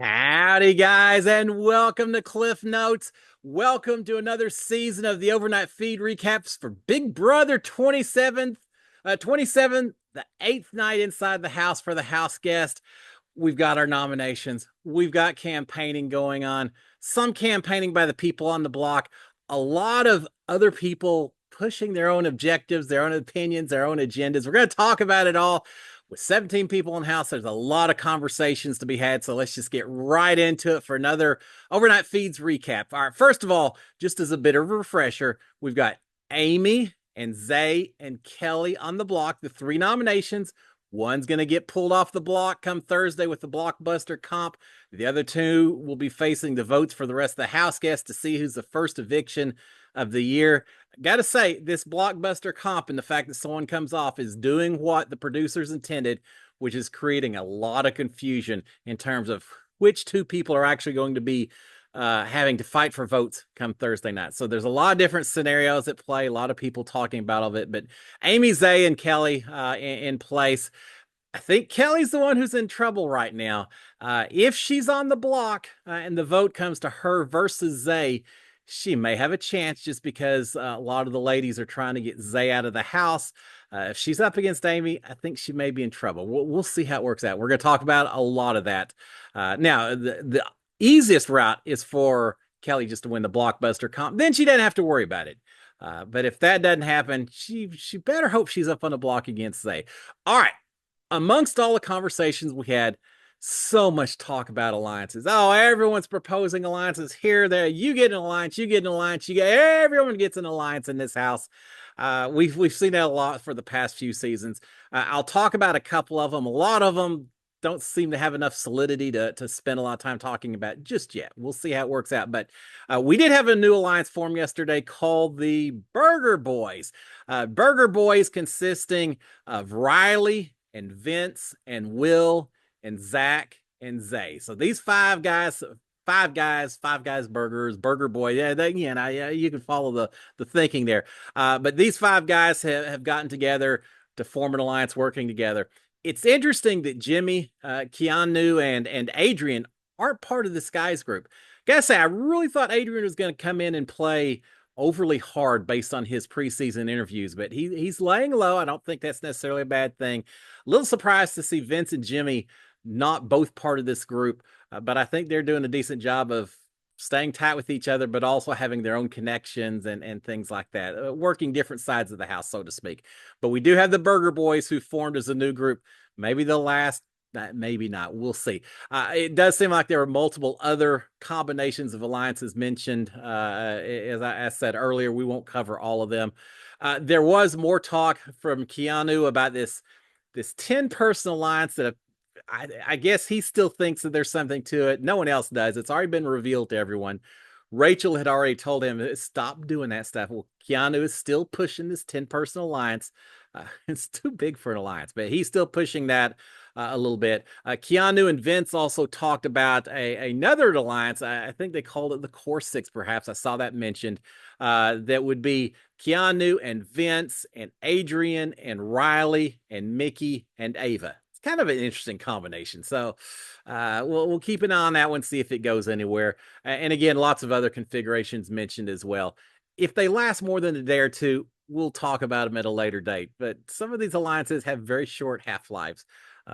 Howdy, guys, and welcome to Cliff Notes. Welcome to another season of the overnight feed recaps for Big Brother 27, the eighth night inside the house for the house guest. We've got our nominations. We've got campaigning going on, some campaigning by the people on the block, a lot of other people pushing their own objectives, their own opinions, their own agendas. We're going to talk about it all. With 17 people in the house, there's a lot of conversations to be had. So let's just get right into it for another Overnight Feeds recap. All right, first of all, just as a bit of a refresher, we've got Amy and Zay and Kelly on the block, the three nominations. One's going to get pulled off the block come Thursday with the blockbuster comp. The other two will be facing the votes for the rest of the house guests to see who's the first eviction of the year. Got to say, this blockbuster comp and the fact that someone comes off is doing what the producers intended, which is creating a lot of confusion in terms of which two people are actually going to be having to fight for votes come Thursday night. So there's a lot of different scenarios at play, a lot of people talking about all of it, but Amy, Zay, and Kelly in place. I think Kelly's the one who's in trouble right now. If she's on the block and the vote comes to her versus Zay, she may have a chance just because a lot of the ladies are trying to get Zay out of the house. If she's up against Amy, I think she may be in trouble. We'll see how it works out. We're going to talk about a lot of that. Now, the easiest route is for Kelly just to win the blockbuster comp. Then she doesn't have to worry about it. But if that doesn't happen, she better hope she's up on the block against Zay. All right. Amongst all the conversations we had, so much talk about alliances. Oh, everyone's proposing alliances here, there. You get an alliance, you get an alliance, everyone gets an alliance in this house. We've seen that a lot for the past few seasons. I'll talk about a couple of them. A lot of them don't seem to have enough solidity to spend a lot of time talking about just yet. We'll see how it works out. But we did have a new alliance formed yesterday called the Burger Boys. Burger Boys consisting of Riley and Vince and Will and Zach and Zay. So these five guys burgers, burger boy. Yeah, you can follow the thinking there. But these five guys have gotten together to form an alliance working together. It's interesting that Jimmy, Keanu, and Adrian aren't part of this guys group. Gotta say, I really thought Adrian was going to come in and play overly hard based on his preseason interviews, but he's laying low. I don't think that's necessarily a bad thing. A little surprised to see Vince and Jimmy not both part of this group, but I think they're doing a decent job of staying tight with each other, but also having their own connections and things like that, working different sides of the house, so to speak. But we do have the Burger Boys who formed as a new group. Maybe they'll last, maybe not. We'll see. It does seem like there are multiple other combinations of alliances mentioned. As I said earlier, we won't cover all of them. There was more talk from Keanu about this 10-person alliance that I guess he still thinks that there's something to it. No one else does. It's already been revealed to everyone. Rachel had already told him, stop doing that stuff. Well, Keanu is still pushing this 10-person alliance. It's too big for an alliance, but he's still pushing that a little bit. Keanu and Vince also talked about another alliance. I think they called it the Core Six, perhaps. I saw that mentioned. That would be Keanu and Vince and Adrian and Riley and Mickey and Ava. Kind of an interesting combination. So we'll keep an eye on that one, see if it goes anywhere. And again, lots of other configurations mentioned as well. If they last more than a day or two, we'll talk about them at a later date. But some of these alliances have very short half-lives,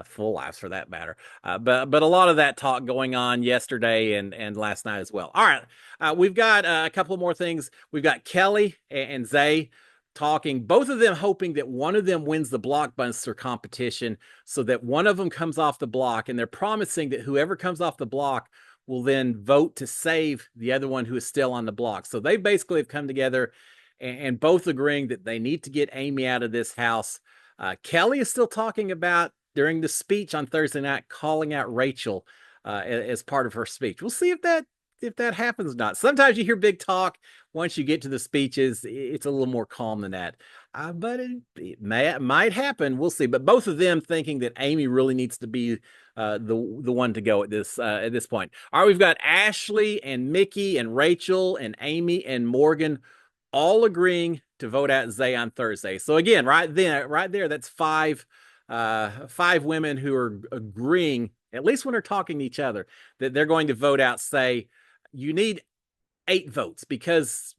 full lives for that matter. But a lot of that talk going on yesterday and last night as well. All right, we've got a couple more things. We've got Kelly and Zay talking, both of them hoping that one of them wins the blockbuster competition so that one of them comes off the block, and they're promising that whoever comes off the block will then vote to save the other one who is still on the block. So they basically have come together and both agreeing that they need to get Amy out of this house. Kelly is still talking about, during the speech on Thursday night, calling out Rachel as part of her speech. We'll see if that happens or not. Sometimes you hear big talk. Once you get to the speeches, it's a little more calm than that. But it might happen. We'll see. But both of them thinking that Amy really needs to be the one to go at this point. All right, we've got Ashley and Mickey and Rachel and Amy and Morgan all agreeing to vote out Zay on Thursday. So again, right there, that's five women who are agreeing at least when they're talking to each other, that they're going to vote out, say, you need 8 votes because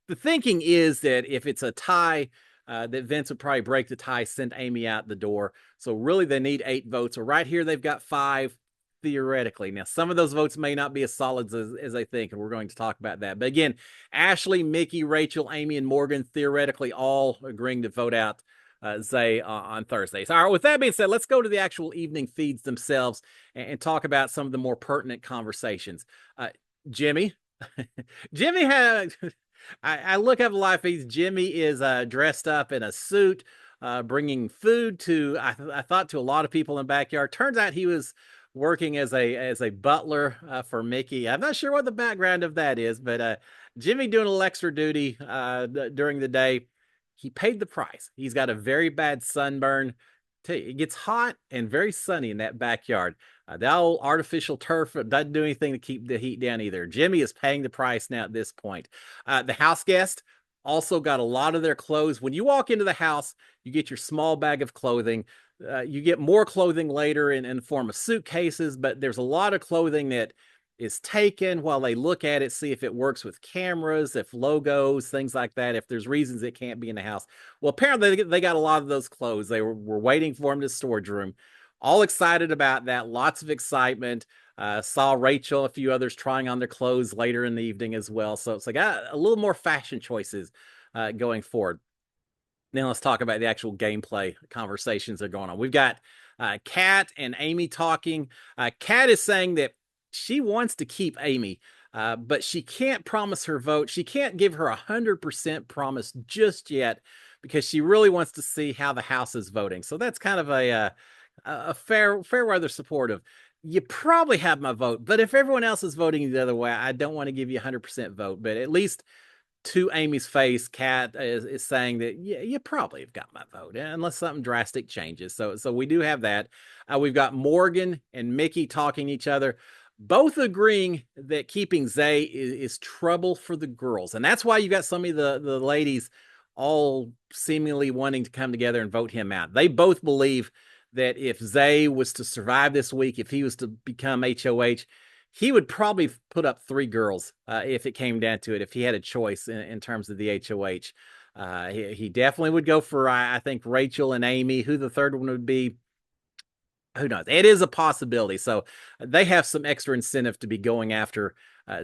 the thinking is that if it's a tie, that Vince would probably break the tie, send Amy out the door. So really, they need 8 votes. So right here, they've got 5 theoretically. Now, some of those votes may not be as solid as they think, and we're going to talk about that. But again, Ashley, Mickey, Rachel, Amy, and Morgan theoretically all agreeing to vote out Zay on Thursday. So, all right, with that being said, let's go to the actual evening feeds themselves and talk about some of the more pertinent conversations. Jimmy, Jimmy had. I look up live feeds. Jimmy is dressed up in a suit, bringing food to I thought to a lot of people in the backyard. Turns out he was working as a butler for Mickey. I'm not sure what the background of that is, but Jimmy doing a little extra duty during the day. He paid the price. He's got a very bad sunburn. It gets hot and very sunny in that backyard. The old artificial turf doesn't do anything to keep the heat down either. Jimmy is paying the price now at this point. The house guest also got a lot of their clothes. When you walk into the house, you get your small bag of clothing. You get more clothing later in the form of suitcases, but there's a lot of clothing that is taken while they look at it, see if it works with cameras, if logos, things like that, if there's reasons it can't be in the house. Well, apparently they got a lot of those clothes. They were waiting for them to storage room. All excited about that. Lots of excitement. Saw Rachel, a few others trying on their clothes later in the evening as well. So it's like a little more fashion choices going forward. Now let's talk about the actual gameplay conversations that are going on. We've got Kat and Amy talking. Kat is saying that she wants to keep Amy, but she can't promise her vote. She can't give her 100% promise just yet because she really wants to see how the House is voting. So that's kind of a fair weather supportive. You probably have my vote, but if everyone else is voting the other way, I don't want to give you 100% vote. But at least to Amy's face, Kat is saying that yeah, you probably have got my vote unless something drastic changes. So we do have that. We've got Morgan and Mickey talking to each other, both agreeing that keeping Zay is trouble for the girls. And that's why you got some of the ladies all seemingly wanting to come together and vote him out. They both believe that if Zay was to survive this week, if he was to become HOH, he would probably put up 3 girls if it came down to it, if he had a choice in terms of the HOH. He definitely would go for, I think, Rachel and Amy. Who the third one would be, who knows? It is a possibility. So they have some extra incentive to be going after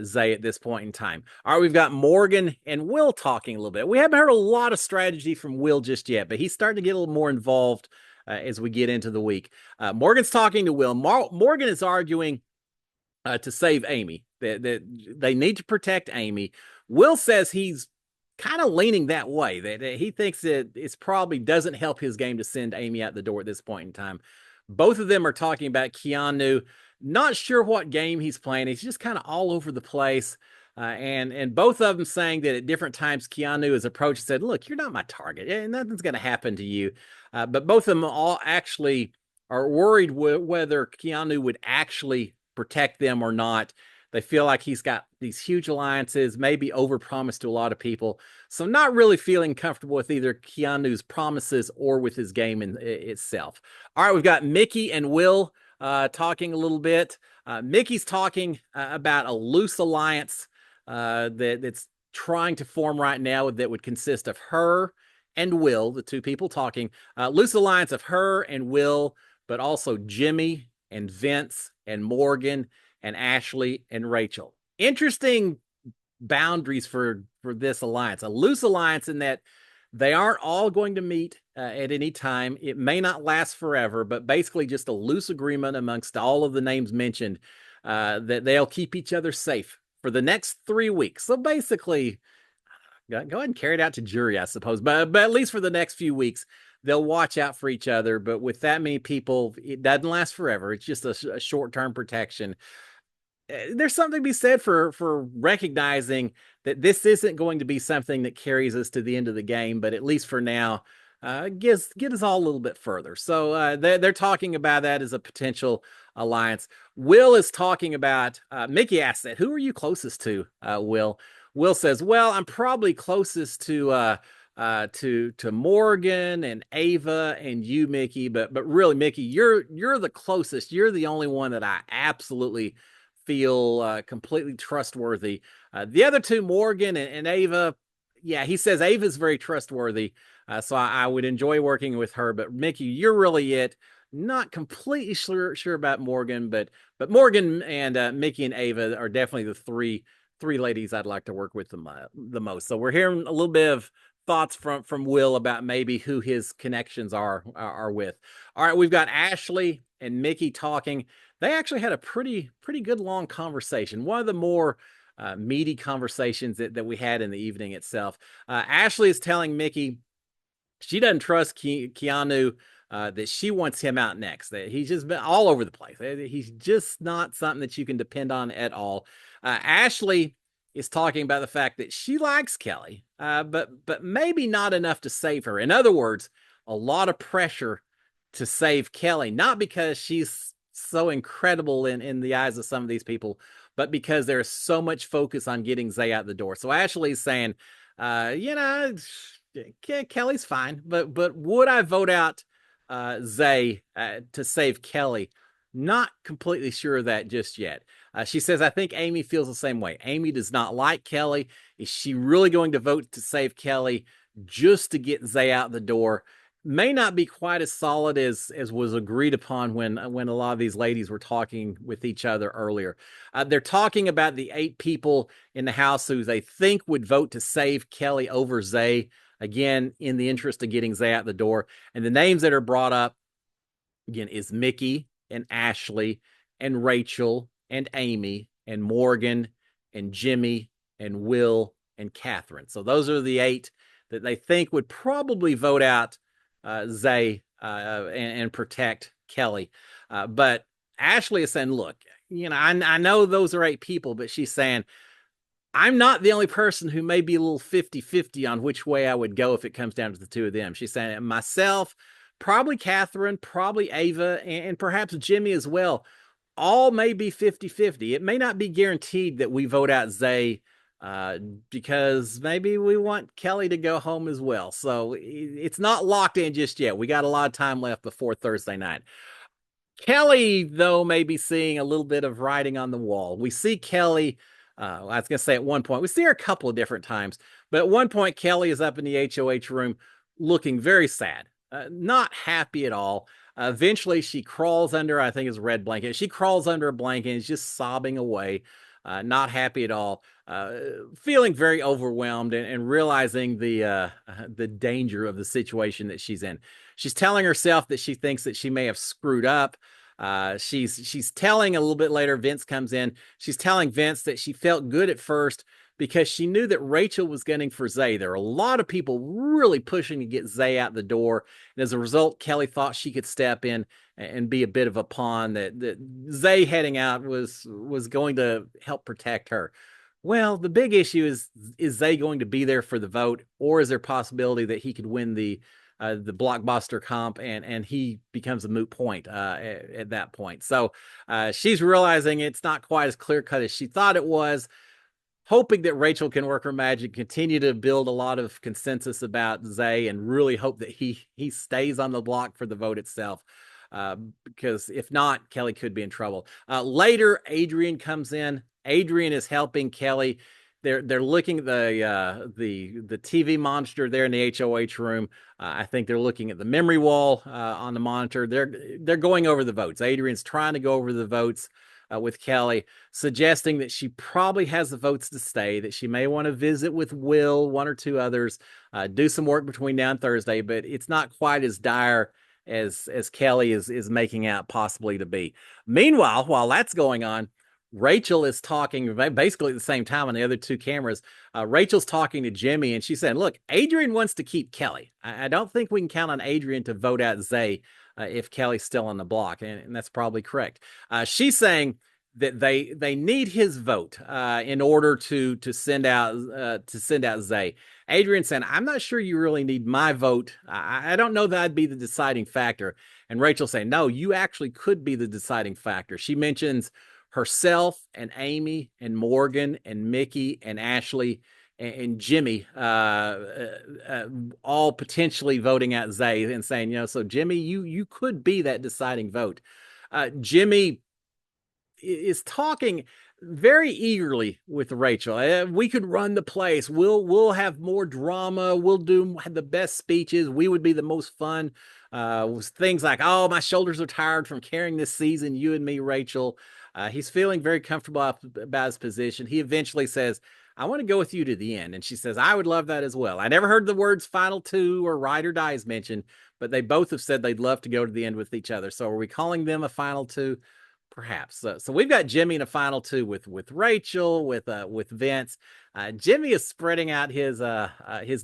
Zay at this point in time. All right, we've got Morgan and Will talking a little bit. We haven't heard a lot of strategy from Will just yet, but he's starting to get a little more involved as we get into the week. Morgan's talking to Will. Morgan is arguing to save Amy, that they need to protect Amy. Will says he's kind of leaning that way, that he thinks that it's probably doesn't help his game to send Amy out the door at this point in time. Both of them are talking about Keanu. Not sure what game he's playing. He's just kind of all over the place. And both of them saying that at different times Keanu has approached and said, look, you're not my target. And nothing's going to happen to you. But both of them all actually are worried whether Keanu would actually protect them or not. They feel like he's got these huge alliances, maybe overpromised to a lot of people. So not really feeling comfortable with either Keanu's promises or with his game itself. All right, we've got Mickey and Will talking a little bit. Mickey's talking about a loose alliance that's trying to form right now that would consist of her and Will, the two people talking. Loose alliance of her and Will, but also Jimmy and Vince and Morgan and Ashley and Rachel. Interesting boundaries for this alliance. A loose alliance in that they aren't all going to meet at any time. It may not last forever, but basically just a loose agreement amongst all of the names mentioned that they'll keep each other safe for the next 3 weeks. So basically, go ahead and carry it out to jury, I suppose. But at least for the next few weeks, they'll watch out for each other. But with that many people, it doesn't last forever. It's just a short-term protection. There's something to be said for recognizing that this isn't going to be something that carries us to the end of the game, but at least for now, get us all a little bit further. So they're talking about that as a potential alliance. Will is talking about, Mickey asked that, who are you closest to, Will? Will says, well, I'm probably closest to to Morgan and Ava and you, Mickey. But really, Mickey, you're the closest. You're the only one that I absolutely feel completely trustworthy. The other two, Morgan and Ava, yeah, he says Ava's very trustworthy. So I would enjoy working with her. But Mickey, you're really it. Not completely sure about Morgan, but Morgan and Mickey and Ava are definitely the three ladies I'd like to work with the most. So we're hearing a little bit of thoughts from Will about maybe who his connections are with. All right, we've got Ashley and Mickey talking. They actually had a pretty good long conversation. One of the more meaty conversations that we had in the evening itself. Ashley is telling Mickey she doesn't trust Keanu, that she wants him out next. That he's just been all over the place. He's just not something that you can depend on at all. Ashley is talking about the fact that she likes Kelly, but maybe not enough to save her. In other words, a lot of pressure to save Kelly, not because she's so incredible in the eyes of some of these people, but because there's so much focus on getting Zay out the door. So Ashley's saying, you know, Kelly's fine, but would I vote out Zay to save Kelly? Not completely sure of that just yet. She says, I think Amy feels the same way. Amy does not like Kelly. Is she really going to vote to save Kelly just to get Zay out the door? May not be quite as solid as was agreed upon when a lot of these ladies were talking with each other earlier. They're talking about the 8 people in the house who they think would vote to save Kelly over Zay, again, in the interest of getting Zay out the door. And the names that are brought up, again, is Mickey and Ashley and Rachel and Amy and Morgan and Jimmy and Will and Catherine. So those are the 8 that they think would probably vote out Zay and protect Kelly. But Ashley is saying, look, you know, I know those are 8 people, but she's saying, I'm not the only person who may be a little 50-50 on which way I would go if it comes down to the 2 of them. She's saying myself, probably Catherine, probably Ava, and perhaps Jimmy as well. All may be 50-50. It may not be guaranteed that we vote out Zay because maybe we want Kelly to go home as well. So it's not locked in just yet. We got a lot of time left before Thursday night. Kelly, though, may be seeing a little bit of writing on the wall. We see Kelly, I was going to say at one point, we see her a couple of different times, but at one point, Kelly is up in the HOH room looking very sad, not happy at all. Eventually, she crawls under, I think it's a red blanket. She crawls under a blanket and is just sobbing away, not happy at all, feeling very overwhelmed and realizing the danger of the situation that she's in. She's telling herself that she thinks that she may have screwed up. She's telling a little bit later, Vince comes in. She's telling Vince that she felt good at first because she knew that Rachel was gunning for Zay. There are a lot of people really pushing to get Zay out the door. And as a result, Kelly thought she could step in and be a bit of a pawn that Zay heading out was going to help protect her. Well, the big issue is Zay going to be there for the vote, or is there a possibility that he could win the blockbuster comp and he becomes a moot point at that point? So she's realizing it's not quite as clear cut as she thought it was, hoping that Rachel can work her magic, continue to build a lot of consensus about Zay, and really hope that he stays on the block for the vote itself. Because if not, Kelly could be in trouble. Later, Adrian comes in. Adrian is helping Kelly. They're looking at the TV monitor there in the HOH room. I think they're looking at the memory wall on the monitor. They're going over the votes. Adrian's trying to go over the votes with Kelly, suggesting that she probably has the votes to stay, that she may want to visit with Will, one or two others, do some work between now and Thursday, but it's not quite as dire as Kelly is making out possibly to be. Meanwhile, while that's going on, Rachel is talking basically at the same time on the other 2 cameras. Rachel's talking to Jimmy, and she's saying, look, Adrian wants to keep Kelly. I don't think we can count on Adrian to vote out Zay if Kelly's still on the block, and that's probably correct. She's saying that they need his vote in order to send out Zay. Adrian saying, I'm not sure you really need my vote. I don't know that I'd be the deciding factor. And Rachel saying, no, you actually could be the deciding factor. She mentions herself and Amy and Morgan and Mickey and Ashley and Jimmy all potentially voting out Zay and saying, so Jimmy, you could be that deciding vote. Jimmy is talking very eagerly with Rachel. We could run the place. We'll have more drama. We'll do the best speeches. We would be the most fun. Things like, oh, my shoulders are tired from carrying this season. You and me, Rachel. He's feeling very comfortable about his position. He eventually says, I want to go with you to the end. And she says, I would love that as well. I never heard the words final two or ride or dies mentioned, but they both have said they'd love to go to the end with each other. So are we calling them a final two? Perhaps. So we've got Jimmy in a final two with Rachel, with Vince. Jimmy is spreading out his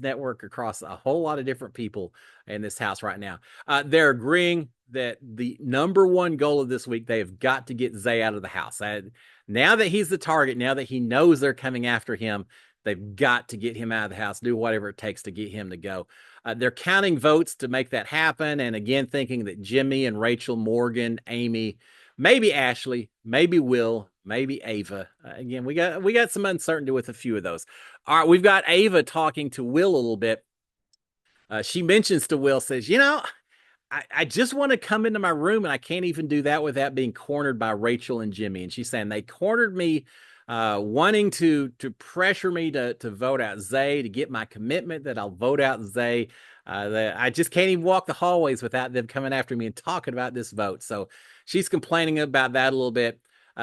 network across a whole lot of different people in this house right now. They're agreeing that the number one goal of this week, they have got to get Zay out of the house. Now that he's the target, now that he knows they're coming after him, they've got to get him out of the house, do whatever it takes to get him to go. They're counting votes to make that happen. And again, thinking that Jimmy and Rachel, Morgan, Amy, maybe Ashley, maybe Will, maybe Ava. Again, we got some uncertainty with a few of those. All right, we've got Ava talking to Will a little bit. She mentions to Will, says, I just want to come into my room, and I can't even do that without being cornered by Rachel and Jimmy. And she's saying they cornered me, wanting to pressure me to vote out Zay, to get my commitment that I'll vote out Zay. That I just can't even walk the hallways without them coming after me and talking about this vote. So she's complaining about that a little bit.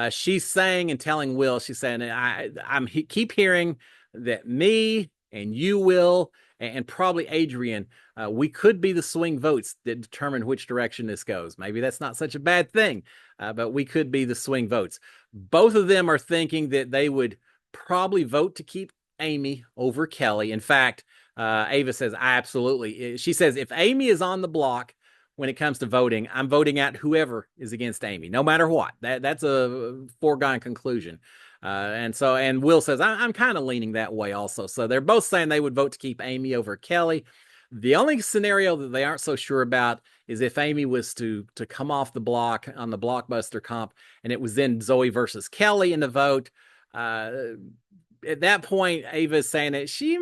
She's saying and telling Will, she's saying, I'm keep hearing that me and you, Will, and probably Adrian, we could be the swing votes that determine which direction this goes. Maybe that's not such a bad thing, but we could be the swing votes. Both of them are thinking that they would probably vote to keep Amy over Kelly. In fact, Ava says, absolutely. She says, if Amy is on the block when it comes to voting, I'm voting out whoever is against Amy, no matter what. That's a foregone conclusion. And Will says, I'm kind of leaning that way also. So they're both saying they would vote to keep Amy over Kelly. The only scenario that they aren't so sure about is if Amy was to come off the block on the Blockbuster comp, and it was then Zoe versus Kelly in the vote. At that point, Ava is saying that she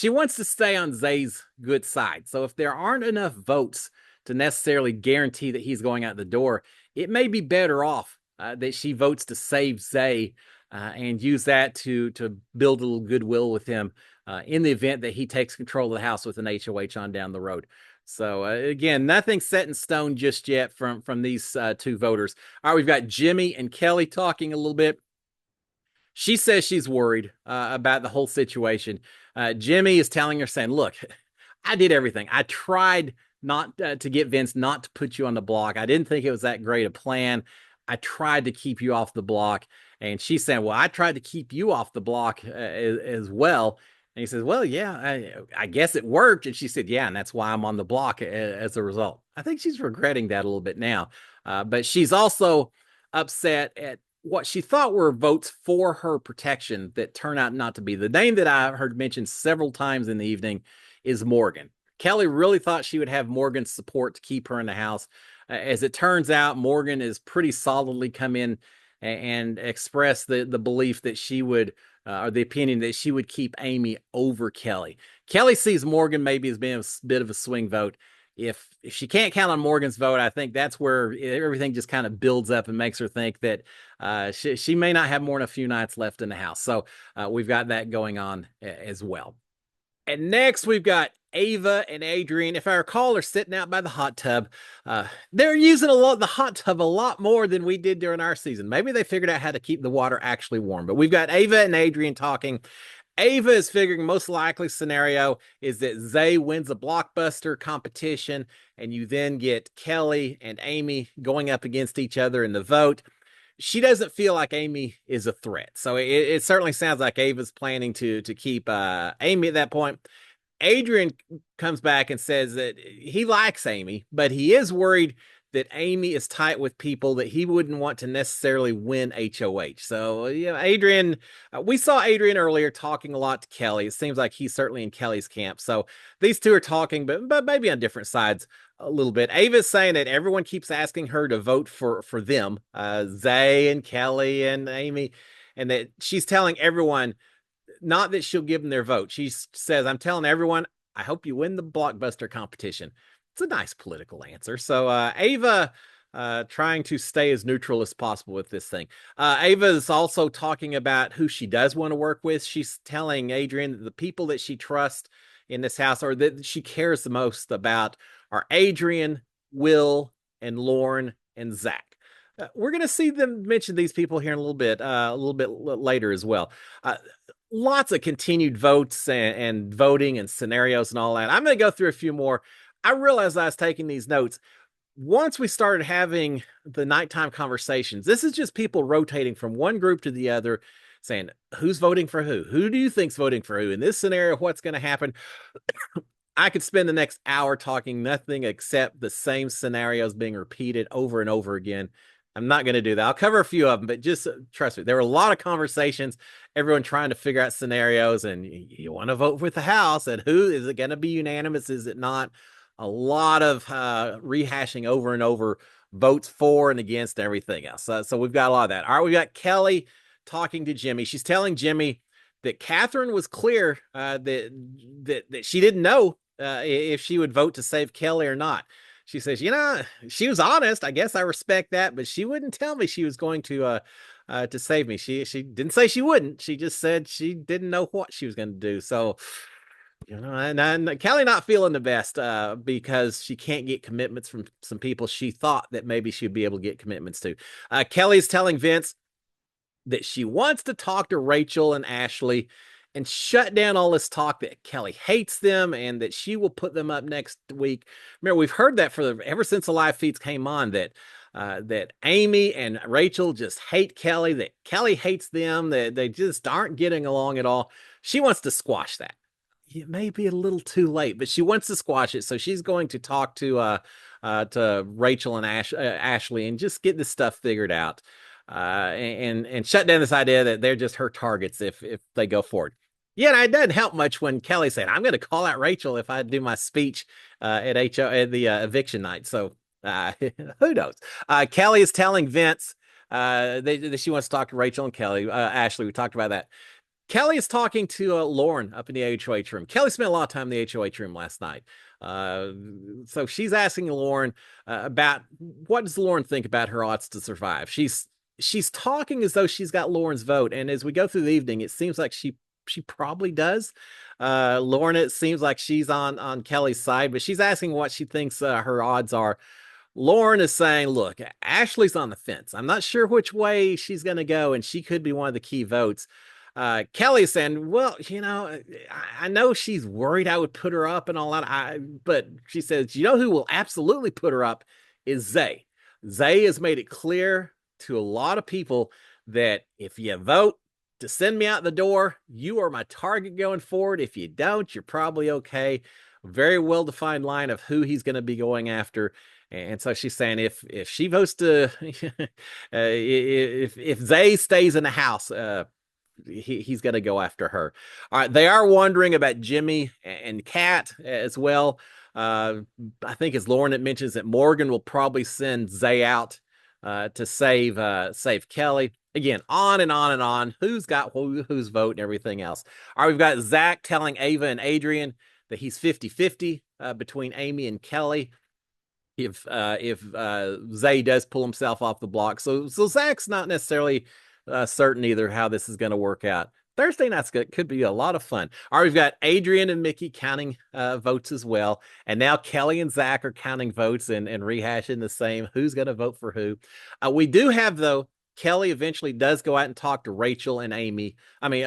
wants to stay on Zay's good side. So if there aren't enough votes to necessarily guarantee that he's going out the door, it may be better off that she votes to save Zay and use that to build a little goodwill with him in the event that he takes control of the house with an HOH on down the road. So again, nothing set in stone just yet from these two voters. All right, we've got Jimmy and Kelly talking a little bit. She says she's worried about the whole situation. Jimmy is telling her, saying, look, I did everything. I tried not to get Vince not to put you on the block. I didn't think it was that great a plan. I tried to keep you off the block. And she's saying, well, I tried to keep you off the block as well. And he says, well, yeah, I guess it worked. And she said, yeah, and that's why I'm on the block as a result. I think she's regretting that a little bit now. But she's also upset at what she thought were votes for her protection that turn out not to be. The name that I heard mentioned several times in the evening is Morgan. Kelly really thought she would have Morgan's support to keep her in the house. As it turns out, Morgan has pretty solidly come in and expressed the belief that she would, or the opinion that she would keep Amy over Kelly. Kelly sees Morgan maybe as being a bit of a swing vote. If she can't count on Morgan's vote, I think that's where everything just kind of builds up and makes her think that she may not have more than a few nights left in the house. So we've got that going on as well. And next we've got Ava and Adrian. If I recall, are sitting out by the hot tub. They're using the hot tub a lot more than we did during our season. Maybe they figured out how to keep the water actually warm. But we've got Ava and Adrian talking. Ava is figuring most likely scenario is that Zay wins a Blockbuster competition, and you then get Kelly and Amy going up against each other in the vote. She doesn't feel like Amy is a threat. So it certainly sounds like Ava's planning to keep Amy at that point. Adrian comes back and says that he likes Amy, but he is worried that Amy is tight with people that he wouldn't want to necessarily win HOH. So, Adrian, we saw Adrian earlier talking a lot to Kelly. It seems like he's certainly in Kelly's camp. So these two are talking, but maybe on different sides a little bit. Ava's saying that everyone keeps asking her to vote for them, Zay and Kelly and Amy, and that she's telling everyone not that she'll give them their vote. She says, I'm telling everyone, I hope you win the blockbuster competition. It's a nice political answer. So Ava trying to stay as neutral as possible with this thing. Ava is also talking about who she does want to work with. She's telling Adrian that the people that she trusts in this house or that she cares the most about are Adrian, Will, and Lauren and Zach. We're going to see them mention these people here in a little bit later as well. Lots of continued votes and voting and scenarios and all that. I'm going to go through a few more. I realized I was taking these notes. Once we started having the nighttime conversations, this is just people rotating from one group to the other, saying, who's voting for who? Who do you think's voting for who? In this scenario, what's going to happen? I could spend the next hour talking nothing except the same scenarios being repeated over and over again. I'm not going to do that. I'll cover a few of them, but just trust me, there were a lot of conversations, everyone trying to figure out scenarios, and you want to vote with the House, and who is it going to be unanimous? Is it not? A lot of rehashing over and over, votes for and against everything else. So we've got a lot of that. All right, we've got Kelly talking to Jimmy. She's telling Jimmy that Catherine was clear that she didn't know if she would vote to save Kelly or not. She says, she was honest. I guess I respect that, but she wouldn't tell me she was going to save me. She didn't say she wouldn't. She just said she didn't know what she was going to do. So, and Kelly not feeling the best because she can't get commitments from some people she thought that maybe she'd be able to get commitments to. Kelly's telling Vince that she wants to talk to Rachel and Ashley and shut down all this talk that Kelly hates them and that she will put them up next week. Remember, we've heard that ever since the live feeds came on, that Amy and Rachel just hate Kelly, that Kelly hates them, that they just aren't getting along at all. She wants to squash that. It may be a little too late, but she wants to squash it. So she's going to talk to Rachel and Ashley and just get this stuff figured out. And shut down this idea that they're just her targets if they go forward. Yeah, it doesn't help much when Kelly said, I'm going to call out Rachel if I do my speech at the eviction night. So who knows? Kelly is telling Vince that she wants to talk to Rachel and Kelly. Ashley, we talked about that. Kelly is talking to Lauren up in the HOH room. Kelly spent a lot of time in the HOH room last night. So she's asking Lauren about what does Lauren think about her odds to survive. She's talking as though she's got Lauren's vote. And as we go through the evening, it seems like she probably does. Lauren, it seems like she's on Kelly's side, but she's asking what she thinks her odds are. Lauren is saying, look, Ashley's on the fence. I'm not sure which way she's going to go, and she could be one of the key votes. Kelly is saying, well, I know she's worried I would put her up and all that. But she says, who will absolutely put her up is Zay. Zay has made it clear to a lot of people that if you vote to send me out the door, you are my target going forward. If you don't, you're probably okay. Very well-defined line of who he's going to be going after. And so she's saying if she votes to, if Zay stays in the house, he's going to go after her. All right. They are wondering about Jimmy and Kat as well. I think as Lauren it mentions that Morgan will probably send Zay out to save Kelly. Again, on and on and on. Who's got whose vote and everything else. All right. We've got Zach telling Ava and Adrian that he's 50-50 between Amy and Kelly. If Zay does pull himself off the block. So Zach's not necessarily certain either how this is going to work out. Thursday night's could be a lot of fun. All right, we've got Adrian and Mickey counting votes as well. And now Kelly and Zach are counting votes and rehashing the same who's going to vote for who. We do have, though, Kelly eventually does go out and talk to Rachel and Amy. I mean,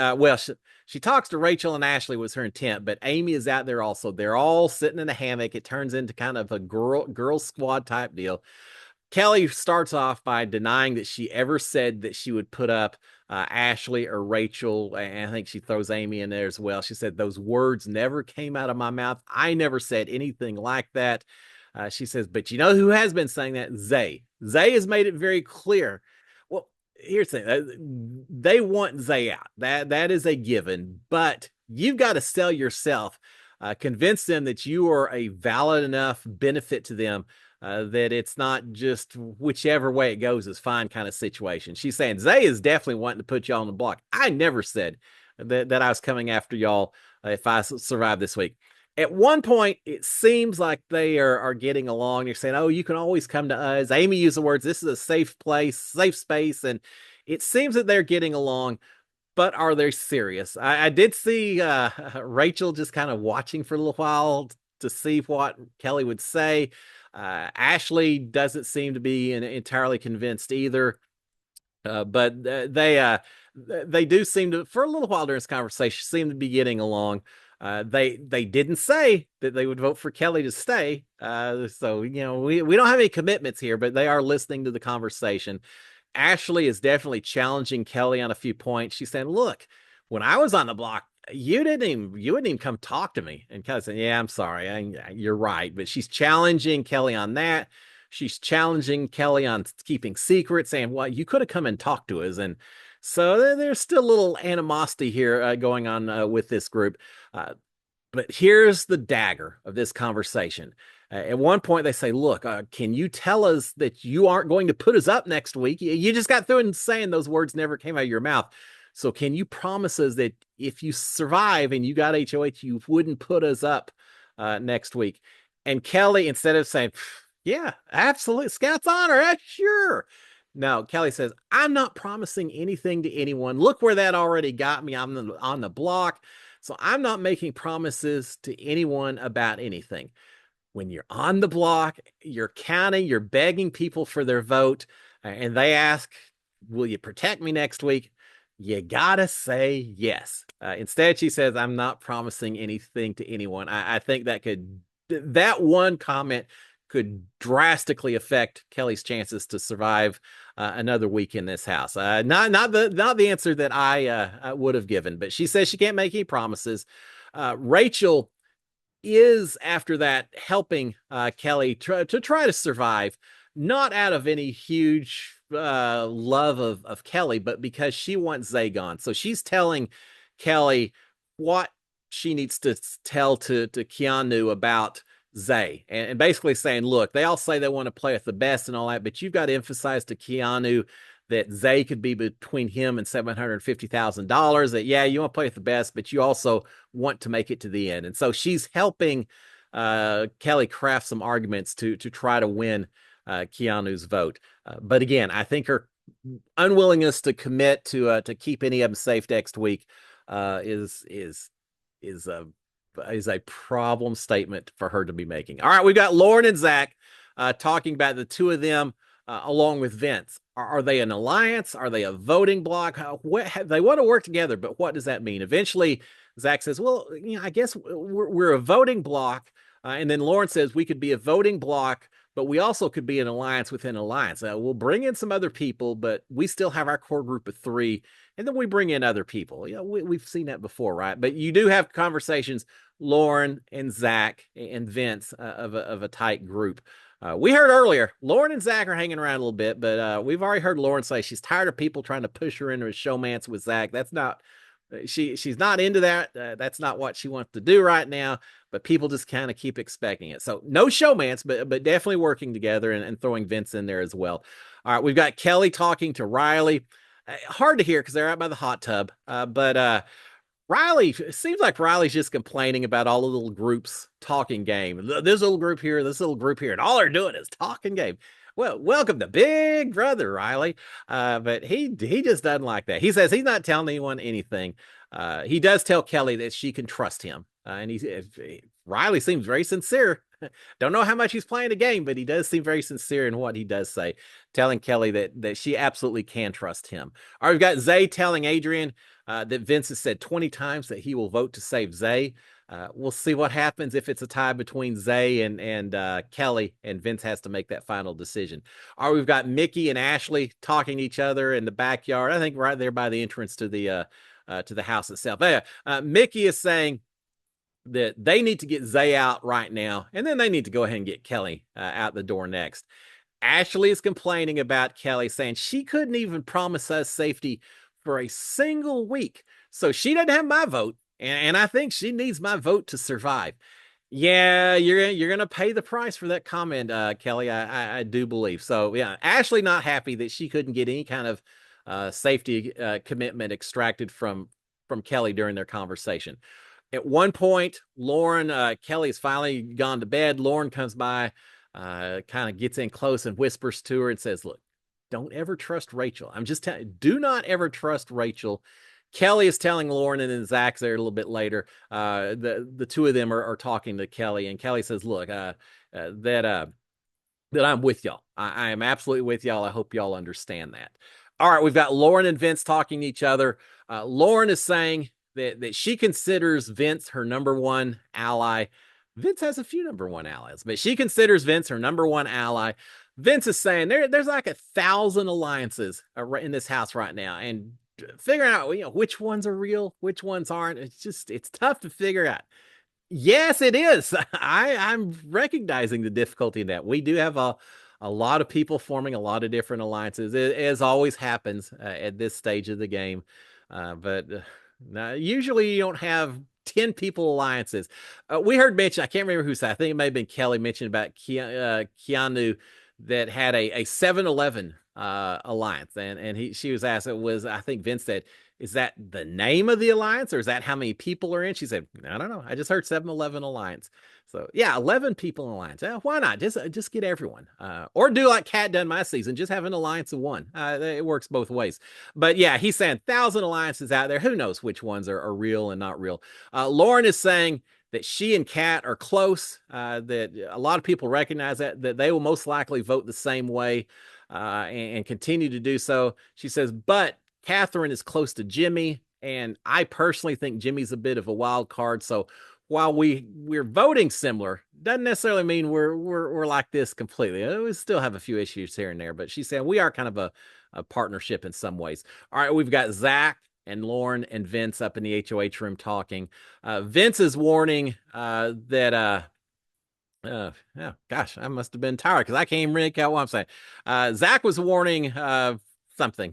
she talks to Rachel and Ashley was her intent, but Amy is out there also. They're all sitting in a hammock. It turns into kind of a girl squad type deal. Kelly starts off by denying that she ever said that she would put up Ashley or Rachel. And I think she throws Amy in there as well. She said, those words never came out of my mouth. I never said anything like that. She says, but you know who has been saying that? Zay. Zay has made it very clear. Well, here's the thing. They want Zay out. That is a given. But you've got to sell yourself. Convince them that you are a valid enough benefit to them. That it's not just whichever way it goes is fine kind of situation. She's saying Zay is definitely wanting to put you on the block. I never said that I was coming after y'all if I survive this week. At one point, it seems like they are getting along. You're saying, "Oh, you can always come to us." Amy used the words, "This is a safe place, safe space," and it seems that they're getting along. But are they serious? I did see Rachel just kind of watching for a little while to see what Kelly would say. Ashley doesn't seem to be entirely convinced either. But they do seem to, for a little while during this conversation, seem to be getting along. They didn't say that they would vote for Kelly to stay. So we don't have any commitments here, but they are listening to the conversation. Ashley is definitely challenging Kelly on a few points. She's saying, "Look, when I was on the block, you wouldn't even come talk to me." And Kelly said, "Yeah, I'm sorry, you're right." But she's challenging Kelly on that. She's challenging Kelly on keeping secrets, saying, "Well, you could have come and talked to us." And so there's still a little animosity here going on with this group. But here's the dagger of this conversation. At one point, they say, "Look, can you tell us that you aren't going to put us up next week? You just got through and saying those words never came out of your mouth. So can you promise us that if you survive and you got HOH, you wouldn't put us up next week?" And Kelly, instead of saying, "Yeah, absolutely, Scout's honor, sure." No, Kelly says, "I'm not promising anything to anyone. Look where that already got me. I'm on the block. So I'm not making promises to anyone about anything. When you're on the block, you're counting, you're begging people for their vote, and they ask, 'Will you protect me next week?' You gotta say yes." Instead, she says, "I'm not promising anything to anyone." I think that one comment could drastically affect Kelly's chances to survive another week in this house. Not the answer that I would have given, but she says she can't make any promises. Rachel is after that helping Kelly to try to survive, not out of any huge love of Kelly, but because she wants Zay gone. So she's telling Kelly what she needs to tell to Keanu about Zay, and basically saying, "Look, they all say they want to play with the best and all that, but you've got to emphasize to Keanu that Zay could be between him and $750,000. That, yeah, you want to play with the best, but you also want to make it to the end." And so she's helping Kelly craft some arguments to try to win Keanu's vote. But again, I think her unwillingness to commit to keep any of them safe next week is a problem statement for her to be making. All right, we've got Lauren and Zach talking about the two of them along with Vince. Are they an alliance? Are they a voting bloc? They want to work together, but what does that mean? Eventually, Zach says, "Well, I guess we're a voting bloc." And then Lauren says, "We could be a voting bloc, but we also could be an alliance within an alliance. We'll bring in some other people, but we still have our core group of three, and then we bring in other people." We've seen that before, right? But you do have conversations, Lauren and Zach and Vince, of a tight group. We heard earlier, Lauren and Zach are hanging around a little bit, but we've already heard Lauren say she's tired of people trying to push her into a showmance with Zach. That's not, she's not into that. That's not what she wants to do right now, but people just kind of keep expecting it. So no showmance, but definitely working together and throwing Vince in there as well. All right, we've got Kelly talking to Riley. Hard to hear because they're out by the hot tub, but Riley, it seems like Riley's just complaining about all the little groups talking game. This little group here, this little group here, and all they're doing is talking game. Well, welcome to Big Brother, Riley. But he just doesn't like that. He says he's not telling anyone anything. He does tell Kelly that she can trust him, and Riley seems very sincere. Don't know how much he's playing the game, but he does seem very sincere in what he does say, telling Kelly that she absolutely can trust him. All right, we've got Zay telling Adrian that Vince has said 20 times that he will vote to save Zay. We'll see what happens if it's a tie between Zay and Kelly, and Vince has to make that final decision. All right, we've got Mickey and Ashley talking to each other in the backyard. I think right there by the entrance to the house itself. Mickey is saying that they need to get Zay out right now, and then they need to go ahead and get Kelly out the door next. Ashley is complaining about Kelly, saying she couldn't even promise us safety for a single week. So she doesn't have my vote, and I think she needs my vote to survive. Yeah, you're gonna pay the price for that comment, Kelly. I do believe so. Yeah, Ashley not happy that she couldn't get any kind of safety commitment extracted from from Kelly during their conversation. At one point, Lauren, Kelly's finally gone to bed. Lauren comes by, kind of gets in close and whispers to her and says, "Look, don't ever trust Rachel. I'm just telling, do not ever trust Rachel." Kelly is telling Lauren, and then Zach's there a little bit later. The two of them are talking to Kelly, and Kelly says, "Look, that I'm with y'all. I am absolutely with y'all. I hope y'all understand that." All right, we've got Lauren and Vince talking to each other. Lauren is saying that she considers Vince her number one ally. Vince has a few number one allies, but she considers Vince her number one ally. Vince is saying there's like 1,000 alliances in this house right now, and figuring out which ones are real, which ones aren't. It's tough to figure out. Yes, it is. I'm recognizing the difficulty in that. We do have a lot of people forming a lot of different alliances, as always happens at this stage of the game. But usually you don't have 10 people alliances. We heard mention, I can't remember who said, I think it may have been Kelly mentioned about Keanu that had a 7-Eleven alliance. And she was asked, I think Vince said, "Is that the name of the alliance or is that how many people are in?" She said, "I don't know. I just heard 7-Eleven alliance." So yeah, 11 people alliance. Why not? Just get everyone. Or do like Cat done my season, just have an alliance of one. It works both ways. But yeah, he's saying 1,000 alliances out there. Who knows which ones are real and not real. Lauren is saying that she and Cat are close, that a lot of people recognize that they will most likely vote the same way and continue to do so. She says, but Catherine is close to Jimmy, and I personally think Jimmy's a bit of a wild card. So while we're voting similar, doesn't necessarily mean we're like this completely. We still have a few issues here and there, but she's saying we are kind of a partnership in some ways. All right, we've got Zach and Lauren and Vince up in the HOH room talking. Vince is warning that oh gosh, I must have been tired because I can't even make out what I'm saying. Zach was warning something.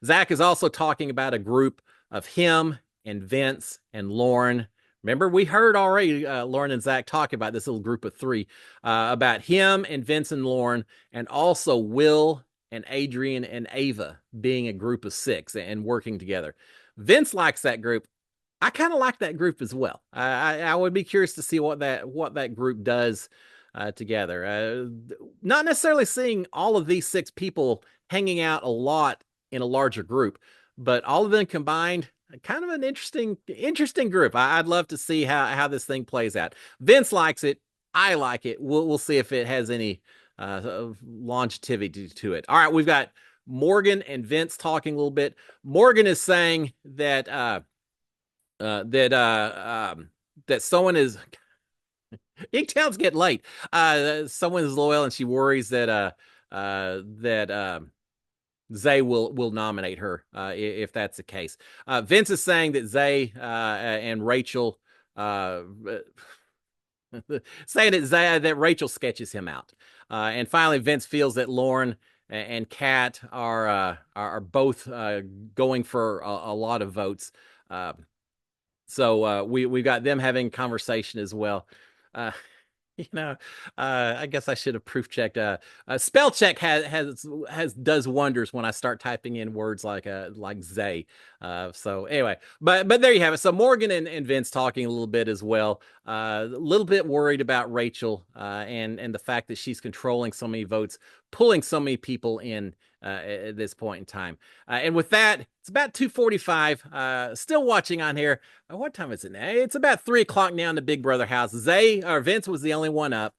Zach is also talking about a group of him and Vince and Lauren. Remember, we heard already Lauren and Zach talk about this little group of three, about him and Vince and Lauren, and also Will and Adrian and Ava being a group of 6 and working together. Vince likes that group. I kind of like that group as well. I would be curious to see what that group does together. Not necessarily seeing all of these 6 people hanging out a lot in a larger group, but all of them combined, kind of an interesting group. I'd love to see how this thing plays out. Vince likes it. I like it. We'll see if it has any longevity to it. All right, we've got Morgan and Vince talking a little bit. Morgan is saying that that someone is Inktown's getting late. Someone is loyal, and she worries that Zay will nominate her if that's the case. Vince is saying that Zay and Rachel saying that Rachel sketches him out. And finally, Vince feels that Lauren and Kat are both going for a lot of votes. So we've got them having conversation as well. I guess I should have proof checked. Spell check does wonders when I start typing in words like Zay. So anyway, but there you have it. So Morgan and Vince talking a little bit as well. A little bit worried about Rachel and the fact that she's controlling so many votes, pulling so many people in at this point in time. And with that, it's about 2:45. Still watching on here. What time is it now? It's about 3:00 now in the Big Brother house. Vince was the only one up.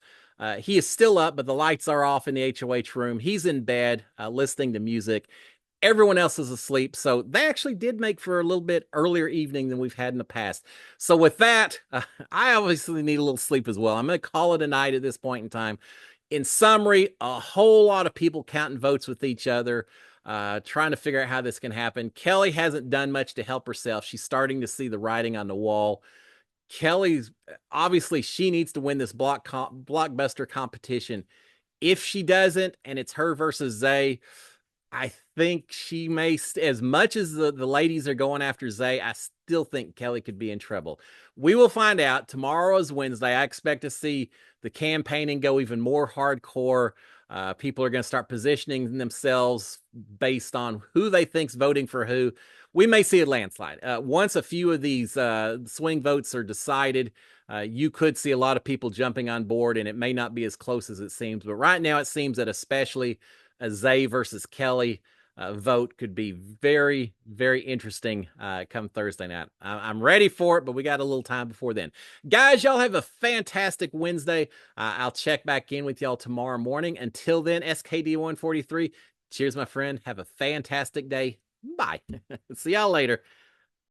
He is still up, but the lights are off in the HOH room. He's in bed listening to music. Everyone else is asleep. So they actually did make for a little bit earlier evening than we've had in the past. So with that, I obviously need a little sleep as well. I'm going to call it a night at this point in time. In summary, a whole lot of people counting votes with each other, trying to figure out how this can happen. Kelly hasn't done much to help herself. She's starting to see the writing on the wall. Kelly's obviously she needs to win this blockbuster competition. If she doesn't, and it's her versus Zay, I think she may, as much as the ladies are going after Zay, I still think Kelly could be in trouble. We will find out. Tomorrow is Wednesday. I expect to see the campaigning go even more hardcore. People are going to start positioning themselves based on who they think's voting for who. we may see a landslide. Once a few of these swing votes are decided, you could see a lot of people jumping on board, and it may not be as close as it seems. But right now, it seems that especially a Zay versus Kelly vote could be very, very interesting come Thursday night. I'm ready for it, but we got a little time before then. Guys, y'all have a fantastic Wednesday. I'll check back in with y'all tomorrow morning. Until then, SKD 143. Cheers, my friend. Have a fantastic day. Bye. See y'all later.